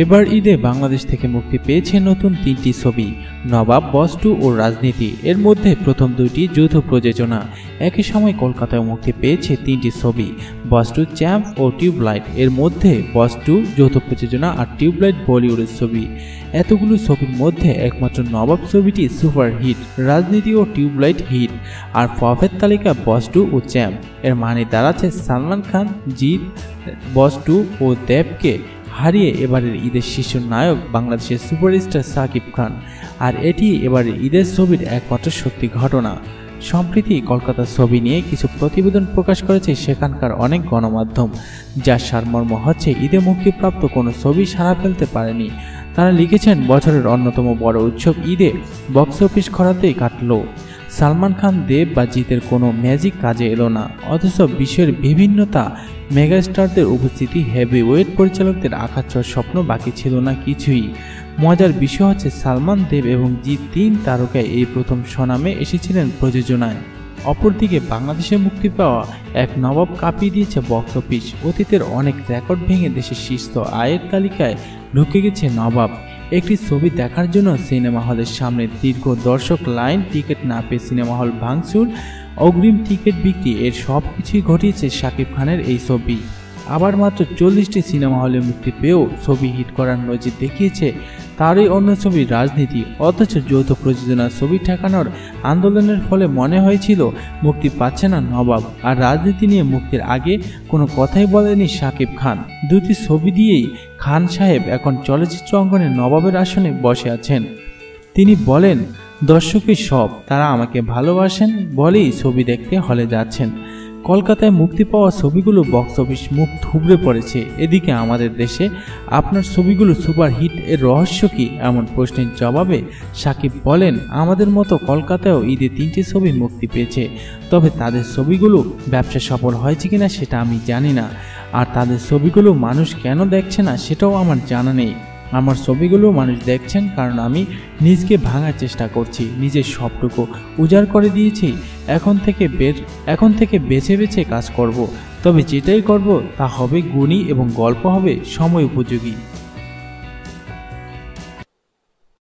এবার ঈদে বাংলাদেশ থেকে মুক্তি পেয়েছে নতুন তিনটি ছবি, নবাব, বস 2 ও রাজনীতি। এর মধ্যে প্রথম দুইটি যৌথ প্রযোজনা। একই সময় কলকাতায় মুক্তি পেয়েছে তিনটি ছবি, বস 2 চ্যাম্প ও টিউবলাইট। এর মধ্যে বস 2 যৌথ প্রযোজনা আর টিউবলাইট বলিউডের ছবি। এতগুলো ছবির মধ্যে একমাত্র নবাব ছবিটি সুপার হিট, রাজনীতি ও টিউবলাইট হিট, আর ফ্লপের তালিকা বস 2 ও চ্যাম্প। এর মানে দাঁড়াচ্ছে সালমান খান, জিৎ, বস 2 ও দেবকে হারিয়ে এবারের ঈদের শীর্ষ নায়ক বাংলাদেশের সুপারস্টার শাকিব খান। আর এটি এবারের ঈদের ছবির একমাত্র সত্যি ঘটনা। সম্প্রতি কলকাতার ছবি নিয়ে কিছু প্রতিবেদন প্রকাশ করেছে সেখানকার অনেক গণমাধ্যম, যার সারমর্ম হচ্ছে ঈদে মুক্তিপ্রাপ্ত কোনো ছবি সাড়া ফেলতে পারেনি। তারা লিখেছেন, বছরের অন্যতম বড় উৎসব ঈদে বক্স অফিস খরাতেই কাটলো। সালমান খান, দেব বা জিতের কোনো ম্যাজিক কাজে এলো না, অথচ বিশ্বের বিভিন্নতা মেগাস্টারদের উপস্থিতি, হেভিওয়েট পরিচালকদের আকাঙ্ক্ষার স্বপ্ন বাকি ছিল না কিছুই। মজার বিষয় হচ্ছে সালমান, দেব এবং জিৎ তিন তারকায় এই প্রথম স্বনামে এসেছিলেন প্রযোজনায়। অপরদিকে বাংলাদেশে মুক্তি পাওয়া এক নবাব কাঁপিয়ে দিয়েছে বক্স অফিস। অতীতের অনেক রেকর্ড ভেঙে দেশের শীর্ষ আয়ের তালিকায় ঢুকে গেছে নবাব। একটি ছবি দেখার জন্য সিনেমা হলের সামনে দীর্ঘ দর্শক লাইন, টিকিট না পেয়ে সিনেমা হল ভাঙচুর, অগ্রিম টিকিট বিক্রি, এর সব কিছুই ঘটিয়েছে শাকিব খানের এই ছবি। আবার মাত্র 40টি সিনেমা হলে মুক্তি পেয়েও ছবি হিট করার নজির দেখিয়েছে তারই অন্য ছবি রাজনীতি। অথচ যৌথ প্রযোজনার ছবি ঠেকানোর আন্দোলনের ফলে মনে হয়েছিল মুক্তি পাচ্ছে না নবাব। আর রাজনীতি নিয়ে মুক্তির আগে কোনো কথাই বলেনি শাকিব খান। দুটি ছবি দিয়েই খান সাহেব এখন চলচ্চিত্র অঙ্গনে নবাবের আসনে বসে আছেন। তিনি বলেন, দর্শকই সব, তারা আমাকে ভালোবাসেন বলেই ছবি দেখতে হলে যাচ্ছেন। কলকাতায় মুক্তি পাওয়া ছবিগুলো বক্স অফিস মুখ থুবড়ে পড়েছে। এদিকে আমাদের দেশে আপনার ছবিগুলো সুপার হিট, এর রহস্য কি? এমন প্রশ্নের জবাবে শাকিব বলেন, আমাদের মতো কলকাতায়ও ঈদে 3টি ছবি মুক্তি পেয়েছে, তবে তাদের ছবিগুলো ব্যবসা সফল হয়েছে কিনা সেটা আমি জানি না। আর তাদের ছবিগুলো মানুষ কেন দেখছে না সেটাও আমার জানা নেই। আমার ছবিগুলো মানুষ দেখছেন কারণ আমি নিজকে ভাঙার চেষ্টা করছি, নিজের সবটুকু উজাড় করে দিয়েছি। এখন থেকে বেছে বেছে কাজ করব, তবে যেটাই করব তা হবে গুণী এবং গল্প হবে সময় উপযোগী।